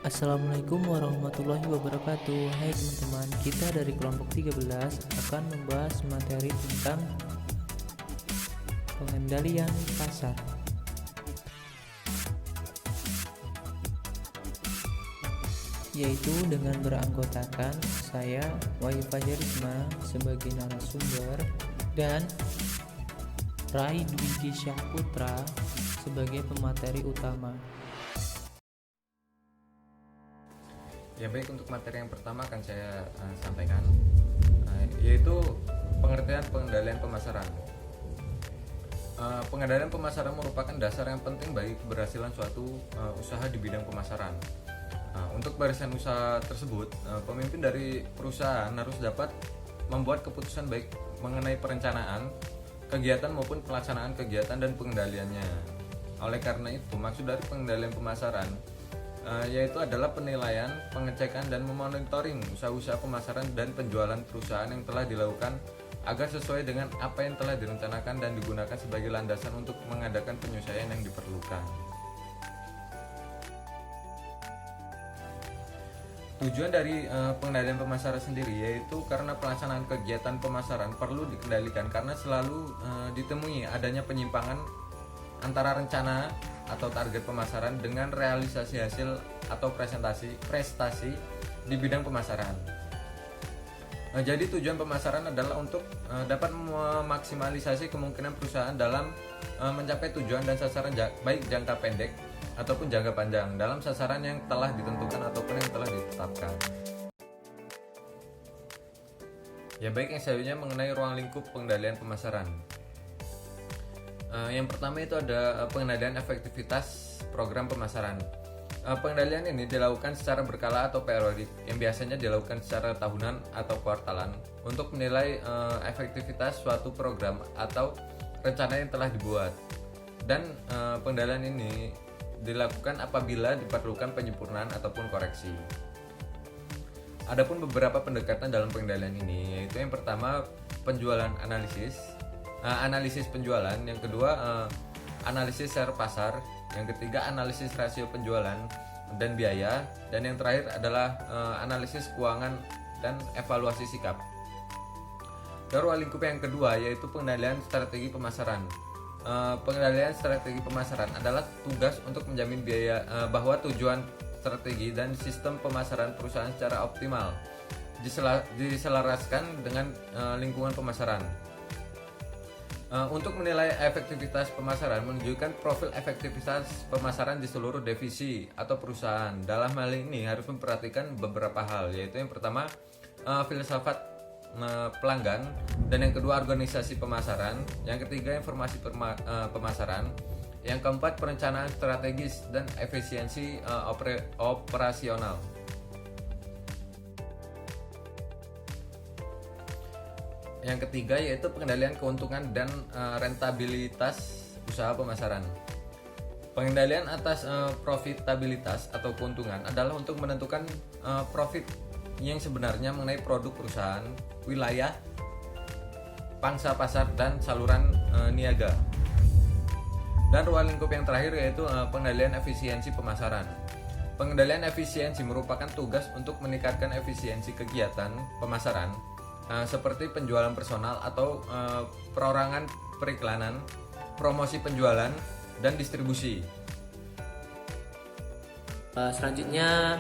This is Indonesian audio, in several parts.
Assalamualaikum warahmatullahi wabarakatuh. Hai teman-teman, kita dari kelompok 13 akan membahas materi tentang pengendalian pasar. Yaitu dengan beranggotakan saya, Wahyu Fajarisma sebagai narasumber dan Rai Dwiki Syahputra sebagai pemateri utama. Ya baik, untuk materi yang pertama akan saya sampaikan, yaitu pengertian pengendalian pemasaran. Pengendalian pemasaran merupakan dasar yang penting bagi keberhasilan suatu usaha di bidang pemasaran. Untuk barisan usaha tersebut, pemimpin dari perusahaan harus dapat membuat keputusan baik mengenai perencanaan, kegiatan maupun pelaksanaan kegiatan dan pengendaliannya. Oleh karena itu, maksud dari pengendalian pemasaran yaitu adalah penilaian, pengecekan, dan memonitoring usaha-usaha pemasaran dan penjualan perusahaan yang telah dilakukan agar sesuai dengan apa yang telah direncanakan dan digunakan sebagai landasan untuk mengadakan penyesuaian yang diperlukan. Tujuan dari pengendalian pemasaran sendiri yaitu karena pelaksanaan kegiatan pemasaran perlu dikendalikan karena selalu ditemui adanya penyimpangan antara rencana atau target pemasaran dengan realisasi hasil atau prestasi di bidang pemasaran. Jadi tujuan pemasaran adalah untuk dapat memaksimalisasi kemungkinan perusahaan dalam mencapai tujuan dan sasaran baik jangka pendek ataupun jangka panjang dalam sasaran yang telah ditentukan ataupun yang telah ditetapkan. Ya baik, yang selanjutnya mengenai ruang lingkup pengendalian pemasaran. Yang pertama itu ada pengendalian efektivitas program pemasaran. Pengendalian ini dilakukan secara berkala atau periodik, yang biasanya dilakukan secara tahunan atau kuartalan untuk menilai efektivitas suatu program atau rencana yang telah dibuat. Dan pengendalian ini dilakukan apabila diperlukan penyempurnaan ataupun koreksi. Adapun beberapa pendekatan dalam pengendalian ini, yaitu yang pertama penjualan analisis penjualan, yang kedua analisis share pasar, yang ketiga analisis rasio penjualan dan biaya, dan yang terakhir adalah analisis keuangan dan evaluasi sikap. Dan ruang lingkup yang kedua yaitu pengendalian strategi pemasaran. Pengendalian strategi pemasaran adalah tugas untuk menjamin bahwa tujuan strategi dan sistem pemasaran perusahaan secara optimal diselaraskan dengan lingkungan pemasaran. Untuk menilai efektivitas pemasaran menunjukkan profil efektivitas pemasaran di seluruh divisi atau perusahaan. Dalam hal ini harus memperhatikan beberapa hal, yaitu yang pertama filsafat pelanggan, dan yang kedua organisasi pemasaran, yang ketiga informasi pemasaran, yang keempat perencanaan strategis dan efisiensi operasional. Yang ketiga yaitu pengendalian keuntungan dan rentabilitas usaha pemasaran. Pengendalian atas profitabilitas atau keuntungan adalah untuk menentukan profit yang sebenarnya mengenai produk perusahaan, wilayah, pangsa pasar, dan saluran niaga. Dan ruang lingkup yang terakhir yaitu pengendalian efisiensi pemasaran. Pengendalian efisiensi merupakan tugas untuk meningkatkan efisiensi kegiatan pemasaran seperti penjualan personal atau perorangan periklanan, promosi penjualan, dan distribusi. Selanjutnya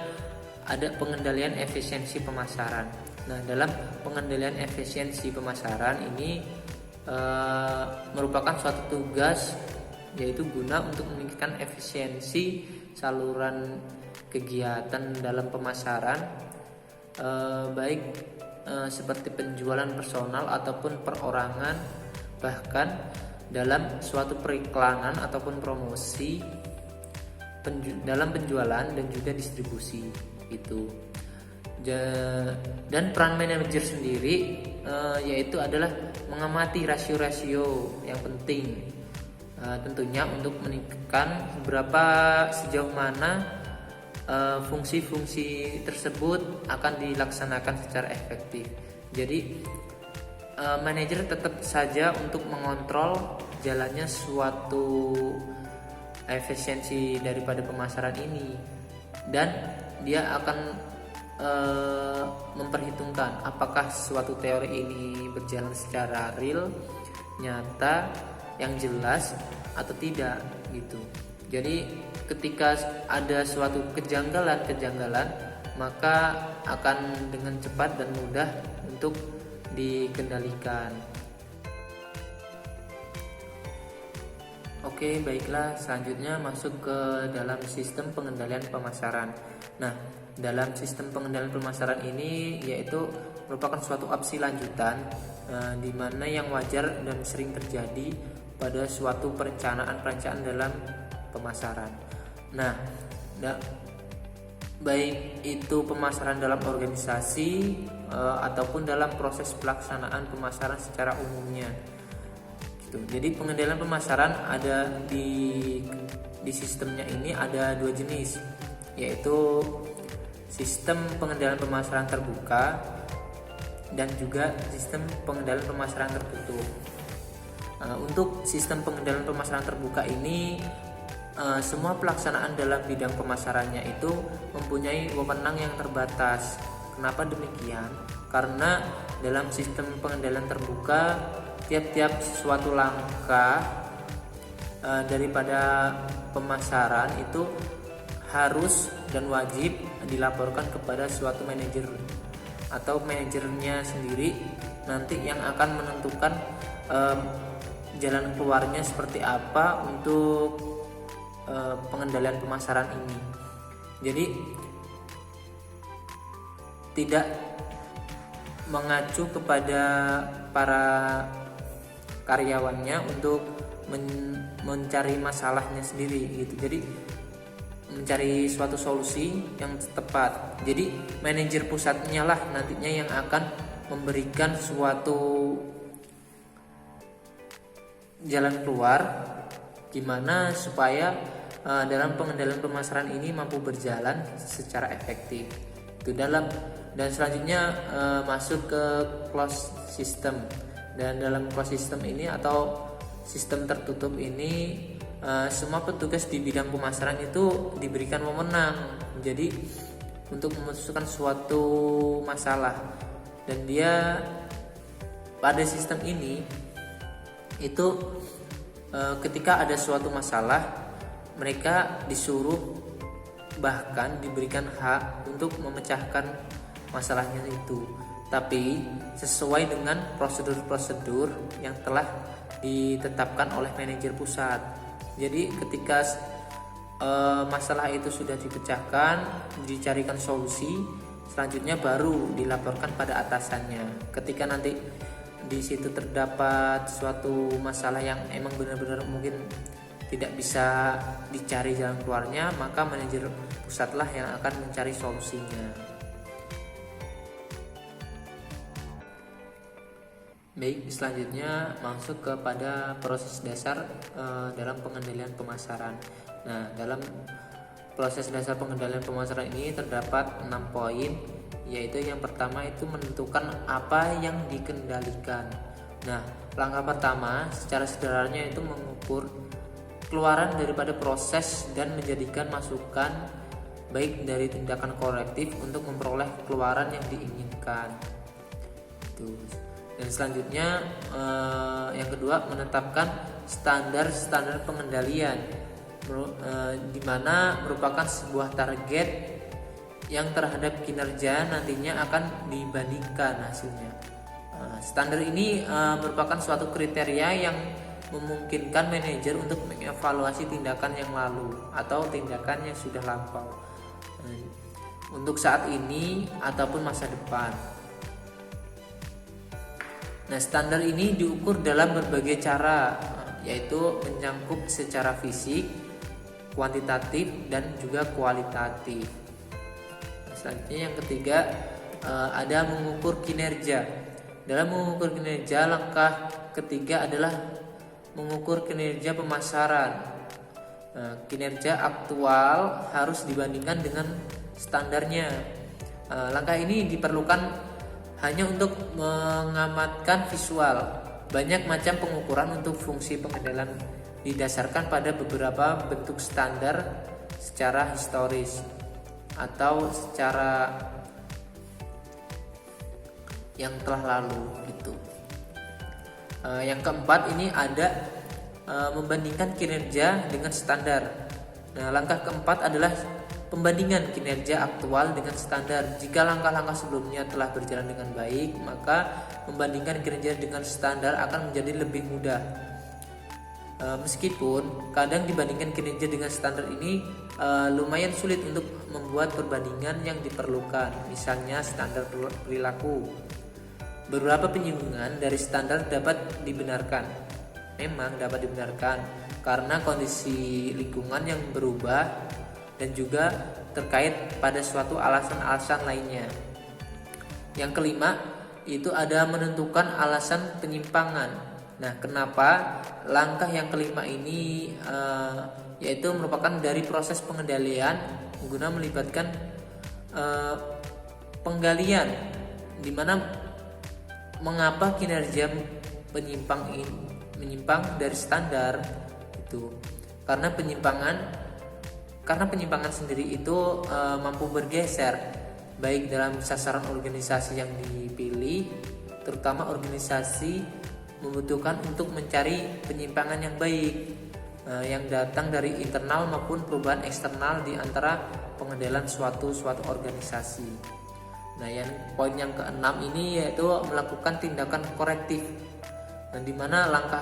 ada pengendalian efisiensi pemasaran. Nah, dalam pengendalian efisiensi pemasaran ini merupakan suatu tugas yaitu guna untuk meningkatkan efisiensi saluran kegiatan dalam pemasaran, baik seperti penjualan personal ataupun perorangan, bahkan dalam suatu periklanan ataupun promosi, dalam penjualan dan juga distribusi itu. Dan peran manajer sendiri yaitu adalah mengamati rasio-rasio yang penting, tentunya untuk meningkatkan sejauh mana fungsi-fungsi tersebut akan dilaksanakan secara efektif. Jadi manajer tetap saja untuk mengontrol jalannya suatu efisiensi daripada pemasaran ini, dan dia akan memperhitungkan apakah suatu teori ini berjalan secara real, nyata, yang jelas atau tidak gitu. Jadi ketika ada suatu kejanggalan, maka akan dengan cepat dan mudah untuk dikendalikan. Oke, baiklah, selanjutnya masuk ke dalam sistem pengendalian pemasaran. Nah, dalam sistem pengendalian pemasaran ini yaitu merupakan suatu opsi lanjutan di mana yang wajar dan sering terjadi pada suatu perencanaan dalam pemasaran. Nah, baik itu pemasaran dalam organisasi ataupun dalam proses pelaksanaan pemasaran secara umumnya. Gitu. Jadi pengendalian pemasaran ada di sistemnya ini ada 2 jenis, yaitu sistem pengendalian pemasaran terbuka dan juga sistem pengendalian pemasaran tertutup. Untuk sistem pengendalian pemasaran terbuka ini semua pelaksanaan dalam bidang pemasarannya itu mempunyai wewenang yang terbatas. Kenapa demikian? Karena dalam sistem pengendalian terbuka, tiap-tiap suatu langkah daripada pemasaran itu harus dan wajib dilaporkan kepada suatu manajer atau manajernya sendiri nanti yang akan menentukan jalan keluarnya seperti apa untuk pengendalian pemasaran ini. Jadi tidak mengacu kepada para karyawannya untuk mencari masalahnya sendiri gitu. Jadi mencari suatu solusi yang tepat. Jadi manajer pusatnya lah nantinya yang akan memberikan suatu jalan keluar gimana supaya dalam pengendalian pemasaran ini mampu berjalan secara efektif. Itu dan selanjutnya masuk ke closed system. Dan dalam closed system ini atau sistem tertutup ini semua petugas di bidang pemasaran itu diberikan wewenang. Jadi untuk memutuskan suatu masalah, dan dia pada sistem ini itu ketika ada suatu masalah mereka disuruh bahkan diberikan hak untuk memecahkan masalahnya itu, tapi sesuai dengan prosedur-prosedur yang telah ditetapkan oleh manajer pusat. Jadi ketika masalah itu sudah dipecahkan, dicarikan solusi, selanjutnya baru dilaporkan pada atasannya. Ketika nanti di situ terdapat suatu masalah yang emang benar-benar mungkin tidak bisa dicari jalan keluarnya, maka manajer pusatlah yang akan mencari solusinya. Baik, selanjutnya masuk kepada proses dasar dalam pengendalian pemasaran. Nah, dalam proses dasar pengendalian pemasaran ini terdapat 6 poin, yaitu yang pertama itu menentukan apa yang dikendalikan. Nah, langkah pertama secara sederhananya itu mengukur keluaran daripada proses dan menjadikan masukan baik dari tindakan korektif untuk memperoleh keluaran yang diinginkan. Itu. Dan selanjutnya yang kedua menetapkan standar pengendalian, di mana merupakan sebuah target yang terhadap kinerja nantinya akan dibandingkan hasilnya. Standar ini merupakan suatu kriteria yang memungkinkan manajer untuk mengevaluasi tindakan yang lalu atau tindakan yang sudah lampau untuk saat ini ataupun masa depan. Nah, standar ini diukur dalam berbagai cara, yaitu menyangkut secara fisik, kuantitatif, dan juga kualitatif. Nah, selanjutnya yang ketiga ada mengukur kinerja. Dalam mengukur kinerja, langkah ketiga adalah mengukur kinerja pemasaran. Kinerja aktual harus dibandingkan dengan standarnya. Langkah ini diperlukan hanya untuk mengamatkan visual. Banyak macam pengukuran untuk fungsi pengendalian didasarkan pada beberapa bentuk standar secara historis atau secara yang telah lalu gitu. Yang keempat ini ada membandingkan kinerja dengan standar. Nah, langkah keempat adalah pembandingan kinerja aktual dengan standar. Jika langkah-langkah sebelumnya telah berjalan dengan baik, maka membandingkan kinerja dengan standar akan menjadi lebih mudah. Meskipun kadang dibandingkan kinerja dengan standar ini lumayan sulit untuk membuat perbandingan yang diperlukan, misalnya standar perilaku. Beberapa penyinggungan dari standar dapat dibenarkan. Memang dapat dibenarkan karena kondisi lingkungan yang berubah dan juga terkait pada suatu alasan-alasan lainnya. Yang kelima itu ada menentukan alasan penyimpangan. Nah, kenapa langkah yang kelima ini yaitu merupakan dari proses pengendalian guna melibatkan penggalian, di mana mengapa kinerja menyimpang dari standar itu karena penyimpangan sendiri itu mampu bergeser baik dalam sasaran organisasi yang dipilih, terutama organisasi membutuhkan untuk mencari penyimpangan yang baik yang datang dari internal maupun perubahan eksternal di antara pengendalian suatu organisasi. Nah, yang poin yang keenam ini yaitu melakukan tindakan korektif. Dan di mana langkah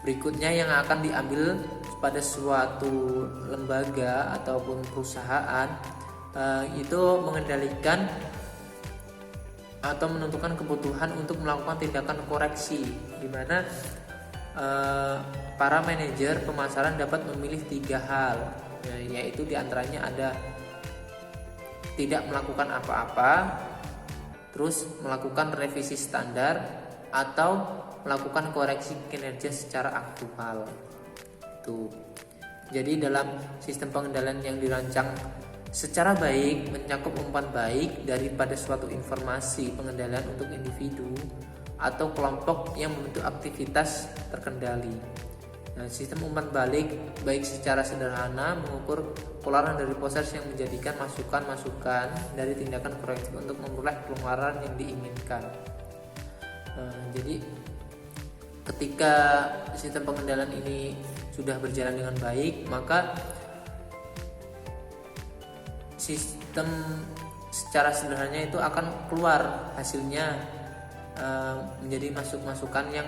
berikutnya yang akan diambil pada suatu lembaga ataupun perusahaan itu mengendalikan atau menentukan kebutuhan untuk melakukan tindakan koreksi, di mana para manajer pemasaran dapat memilih 3 hal, yaitu diantaranya ada tidak melakukan apa-apa, terus melakukan revisi standar, atau melakukan koreksi kinerja secara aktual. Tuh. Jadi dalam sistem pengendalian yang dirancang secara baik mencakup umpan baik daripada suatu informasi pengendalian untuk individu atau kelompok yang membentuk aktivitas terkendali. Nah, sistem umpan balik baik secara sederhana mengukur keluaran dari proses yang menjadikan masukan-masukan dari tindakan korektif untuk memperoleh keluaran yang diinginkan. Jadi ketika sistem pengendalian ini sudah berjalan dengan baik, maka sistem secara sederhananya itu akan keluar hasilnya menjadi masukan yang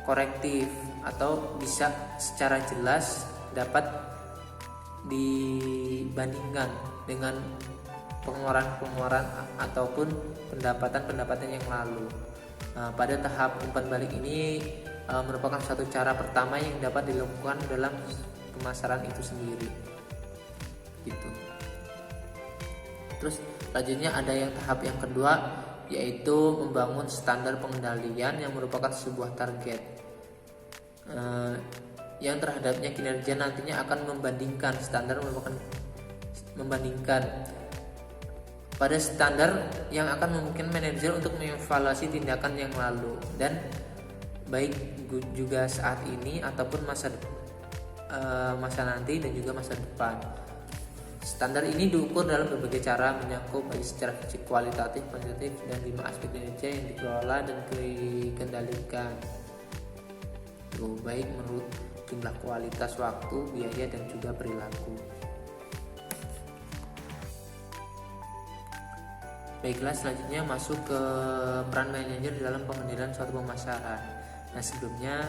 korektif atau bisa secara jelas dapat dibandingkan dengan pengeluaran ataupun pendapatan yang lalu. Pada tahap umpan balik ini merupakan suatu cara pertama yang dapat dilakukan dalam pemasaran itu sendiri gitu. Terus selanjutnya ada yang tahap yang kedua, yaitu membangun standar pengendalian yang merupakan sebuah target yang terhadapnya kinerja nantinya akan membandingkan. Standar merupakan membandingkan pada standar yang akan memungkinkan manajer untuk mengevaluasi tindakan yang lalu dan baik juga saat ini ataupun masa nanti dan juga masa depan. Standar ini diukur dalam berbagai cara, menyangkut baik secara kualitatif, kuantitatif, dan 5 aspek kinerja yang dikelola dan dikendalikan. Baik menurut jumlah, kualitas, waktu, biaya, dan juga perilaku. Baiklah, selanjutnya masuk ke peran manajer dalam pengendalian suatu pemasaran. Nah, sebelumnya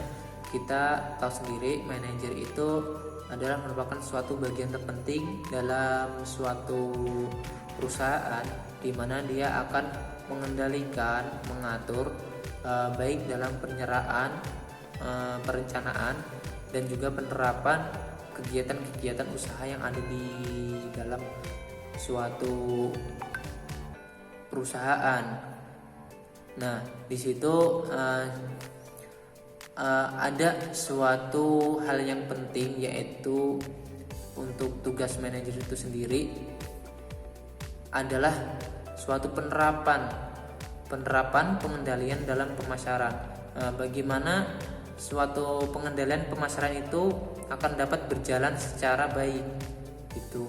kita tahu sendiri manajer itu adalah merupakan suatu bagian terpenting dalam suatu perusahaan, di mana dia akan mengendalikan, mengatur baik dalam penyeraan, perencanaan, dan juga penerapan kegiatan-kegiatan usaha yang ada di dalam suatu perusahaan. Nah, di situ ada suatu hal yang penting, yaitu untuk tugas manajer itu sendiri adalah suatu penerapan pengendalian dalam pemasaran. Bagaimana suatu pengendalian pemasaran itu akan dapat berjalan secara baik gitu.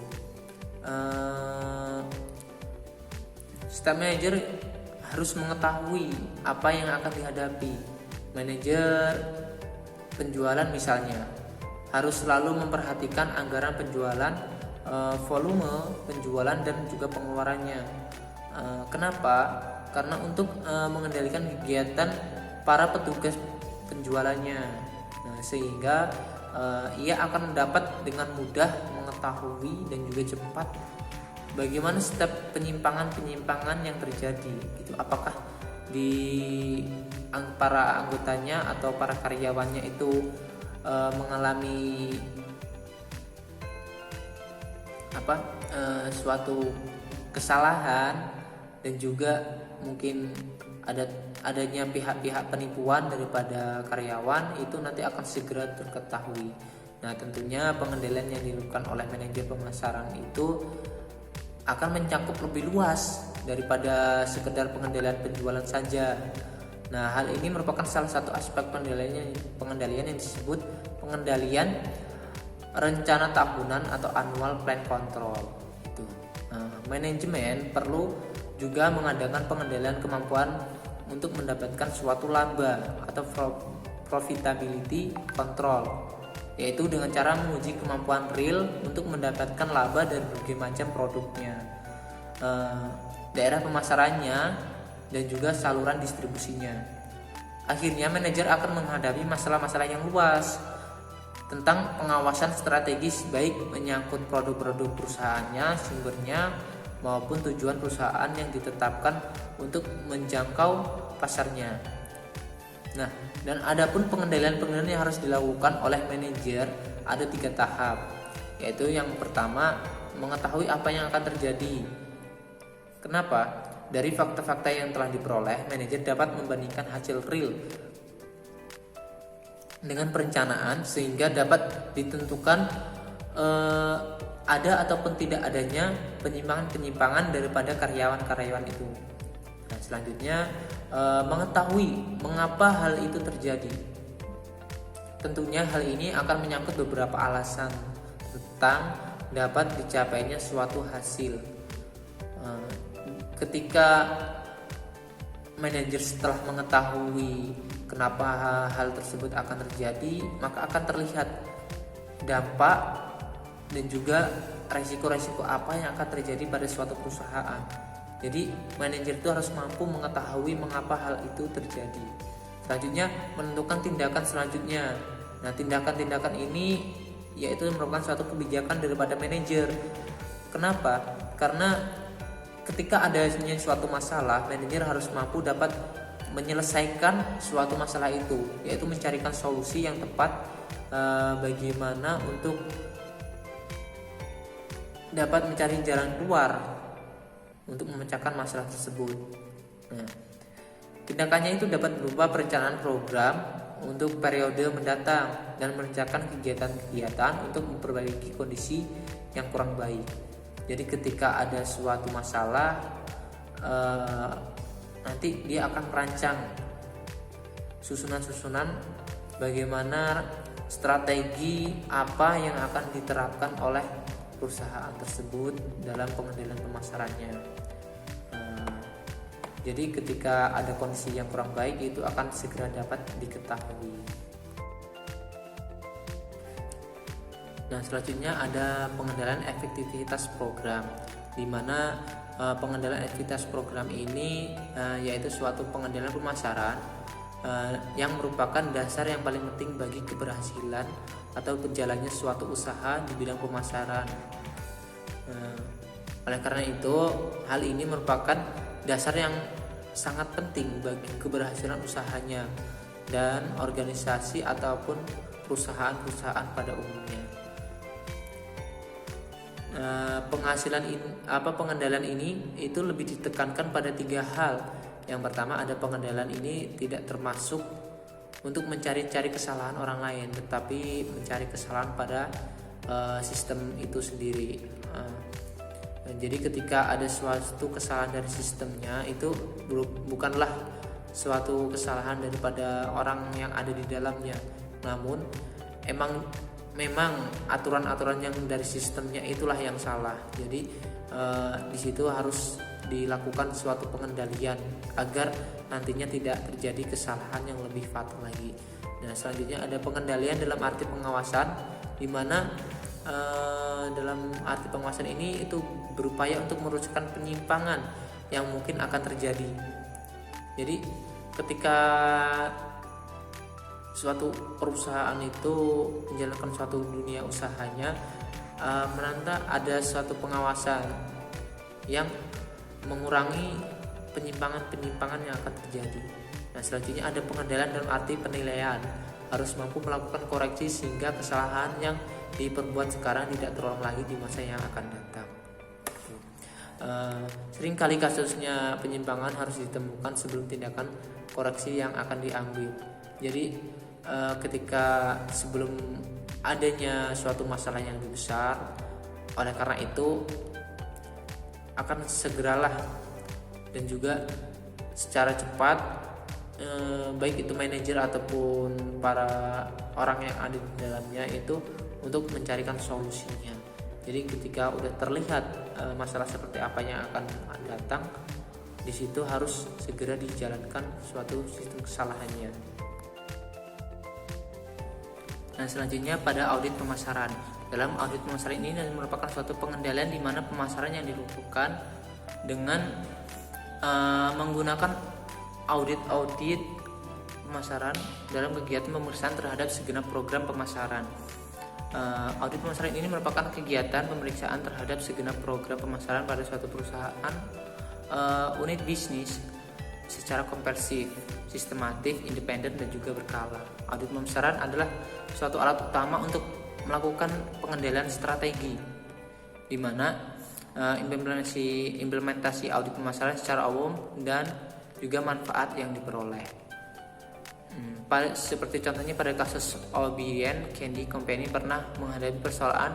Staff manager harus mengetahui apa yang akan dihadapi. Manajer penjualan misalnya harus selalu memperhatikan anggaran penjualan, volume penjualan dan juga pengeluarannya. Kenapa? Karena untuk mengendalikan kegiatan para petugas penjualannya, sehingga ia akan dapat dengan mudah mengetahui dan juga cepat bagaimana setiap penyimpangan yang terjadi gitu. Apakah di para anggotanya atau para karyawannya itu mengalami suatu kesalahan, dan juga mungkin adanya pihak-pihak penipuan daripada karyawan, itu nanti akan segera terketahui. Nah, tentunya pengendalian yang dilakukan oleh manajer pemasaran itu akan mencakup lebih luas daripada sekedar pengendalian penjualan saja. Nah, hal ini merupakan salah satu aspek pengendalian yang disebut pengendalian rencana tahunan atau annual plan control. Manajemen perlu juga mengadakan pengendalian kemampuan untuk mendapatkan suatu laba atau profitability control, yaitu dengan cara menguji kemampuan real untuk mendapatkan laba dari berbagai macam produknya, daerah pemasarannya, dan juga saluran distribusinya. Akhirnya manajer akan menghadapi masalah-masalah yang luas tentang pengawasan strategis, baik menyangkut produk-produk perusahaannya, sumbernya, maupun tujuan perusahaan yang ditetapkan untuk menjangkau pasarnya. Nah, dan adapun pengendalian yang harus dilakukan oleh manajer ada 3 tahap, yaitu yang pertama, mengetahui apa yang akan terjadi. Kenapa? Dari fakta-fakta yang telah diperoleh, manajer dapat membandingkan hasil real dengan perencanaan sehingga dapat ditentukan ada ataupun tidak adanya penyimpangan daripada karyawan-karyawan itu. Nah, selanjutnya mengetahui mengapa hal itu terjadi. Tentunya hal ini akan menyangkut beberapa alasan tentang dapat dicapainya suatu hasil. Ketika manajer setelah mengetahui kenapa hal tersebut akan terjadi, maka akan terlihat dampak dan juga resiko-resiko apa yang akan terjadi pada suatu perusahaan. Jadi manajer itu harus mampu mengetahui mengapa hal itu terjadi. Selanjutnya menentukan tindakan selanjutnya. Nah, tindakan-tindakan ini yaitu merupakan suatu kebijakan daripada manajer. Kenapa? Karena ketika adanya suatu masalah, manajer harus mampu dapat menyelesaikan suatu masalah itu, yaitu mencarikan solusi yang tepat, bagaimana untuk dapat mencari jalan keluar untuk memecahkan masalah tersebut. Nah, tindakannya itu dapat berupa perencanaan program untuk periode mendatang dan merencanakan kegiatan-kegiatan untuk memperbaiki kondisi yang kurang baik. Jadi ketika ada suatu masalah, nanti dia akan merancang susunan-susunan bagaimana strategi apa yang akan diterapkan oleh perusahaan tersebut dalam pengendalian pemasarannya. Jadi ketika ada kondisi yang kurang baik, itu akan segera dapat diketahui. Nah, selanjutnya ada pengendalian efektivitas program, di mana pengendalian efektivitas program ini yaitu suatu pengendalian pemasaran yang merupakan dasar yang paling penting bagi keberhasilan atau berjalannya suatu usaha di bidang pemasaran. Oleh karena itu, hal ini merupakan dasar yang sangat penting bagi keberhasilan usahanya dan organisasi ataupun perusahaan-perusahaan pada umumnya. pengendalian ini itu lebih ditekankan pada 3 hal. Yang pertama, ada pengendalian ini tidak termasuk untuk mencari-cari kesalahan orang lain, tetapi mencari kesalahan pada sistem itu sendiri. Jadi ketika ada suatu kesalahan dari sistemnya, itu bukanlah suatu kesalahan daripada orang yang ada di dalamnya, namun memang aturan-aturan yang dari sistemnya itulah yang salah. Jadi di situ harus dilakukan suatu pengendalian agar nantinya tidak terjadi kesalahan yang lebih fatal lagi. Nah, selanjutnya ada pengendalian dalam arti pengawasan, di mana dalam arti pengawasan ini itu berupaya untuk merumuskan penyimpangan yang mungkin akan terjadi. Jadi ketika suatu perusahaan itu menjalankan suatu dunia usahanya, menanda ada suatu pengawasan yang mengurangi penyimpangan-penyimpangan yang akan terjadi. Nah, selanjutnya ada pengendalian dalam arti penilaian, harus mampu melakukan koreksi sehingga kesalahan yang diperbuat sekarang tidak terulang lagi di masa yang akan datang. Seringkali kasusnya penyimpangan harus ditemukan sebelum tindakan koreksi yang akan diambil. Jadi ketika sebelum adanya suatu masalah yang lebih besar, oleh karena itu akan segeralah dan juga secara cepat, baik itu manajer ataupun para orang yang ada di dalamnya itu untuk mencarikan solusinya. Jadi ketika udah terlihat masalah seperti apa yang akan datang, di situ harus segera dijalankan suatu sistem kesalahannya. Nah, selanjutnya pada audit pemasaran. Dalam audit pemasaran ini merupakan suatu pengendalian di mana pemasaran yang dilakukan dengan menggunakan audit pemasaran dalam kegiatan pemeriksaan terhadap segenap program pemasaran. Audit pemasaran ini merupakan kegiatan pemeriksaan terhadap segenap program pemasaran pada suatu perusahaan unit bisnis secara komprehensif, sistematif, independen, dan juga berkala. Audit pemasaran adalah suatu alat utama untuk melakukan pengendalian strategi, di mana implementasi audit pemasaran secara umum dan juga manfaat yang diperoleh. Seperti contohnya pada kasus O'Brien Candy Company pernah menghadapi persoalan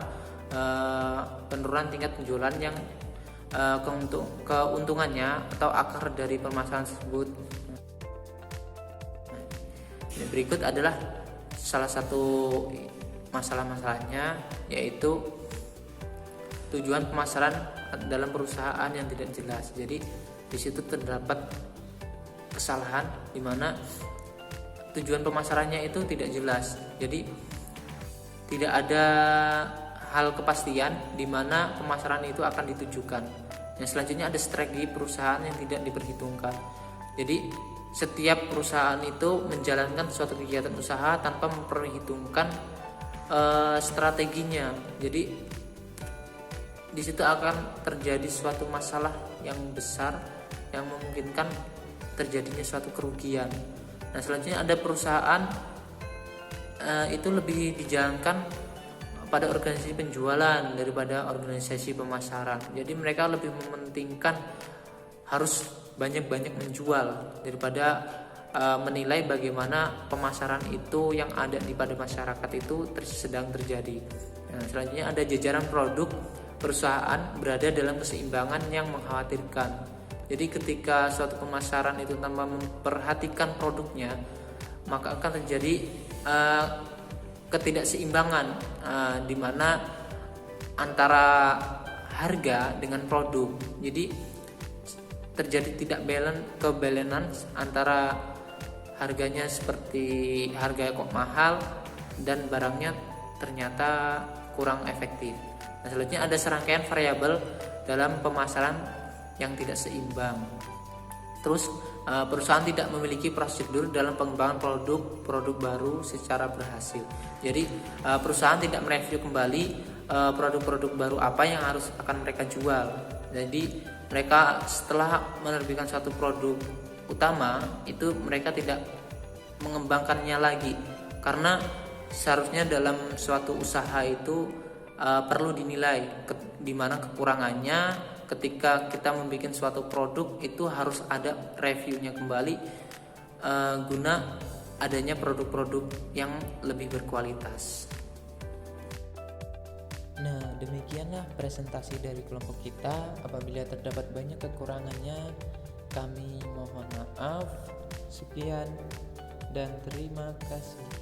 penurunan tingkat penjualan yang keuntungannya atau akar dari permasalahan tersebut. Berikut adalah salah satu masalah-masalahnya, yaitu tujuan pemasaran dalam perusahaan yang tidak jelas. Jadi di situ terdapat kesalahan di mana tujuan pemasarannya itu tidak jelas. Jadi tidak ada hal kepastian di mana pemasaran itu akan ditujukan. Yang selanjutnya ada strategi perusahaan yang tidak diperhitungkan. Jadi setiap perusahaan itu menjalankan suatu kegiatan usaha tanpa memperhitungkan strateginya. Jadi di situ akan terjadi suatu masalah yang besar yang memungkinkan terjadinya suatu kerugian. Nah, selanjutnya ada perusahaan itu lebih dijalankan pada organisasi penjualan daripada organisasi pemasaran. Jadi mereka lebih mementingkan harus banyak-banyak menjual daripada menilai bagaimana pemasaran itu yang ada di pada masyarakat itu sedang terjadi. Nah, selanjutnya ada jajaran produk perusahaan berada dalam keseimbangan yang mengkhawatirkan. Jadi ketika suatu pemasaran itu tanpa memperhatikan produknya, maka akan terjadi ketidakseimbangan di mana antara harga dengan produk. Jadi terjadi tidak balance antara harganya, seperti harga kok mahal dan barangnya ternyata kurang efektif. Nah, selanjutnya ada serangkaian variabel dalam pemasaran yang tidak seimbang. Terus perusahaan tidak memiliki prosedur dalam pengembangan produk baru secara berhasil. Jadi perusahaan tidak mereview kembali produk-produk baru apa yang akan mereka jual. Jadi mereka setelah menerbitkan suatu produk utama itu mereka tidak mengembangkannya lagi, karena seharusnya dalam suatu usaha itu perlu dinilai di mana kekurangannya ketika kita membuat suatu produk itu harus ada reviewnya kembali guna adanya produk-produk yang lebih berkualitas. Nah, demikianlah presentasi dari kelompok kita. Apabila terdapat banyak kekurangannya, kami mohon maaf. Sekian dan terima kasih.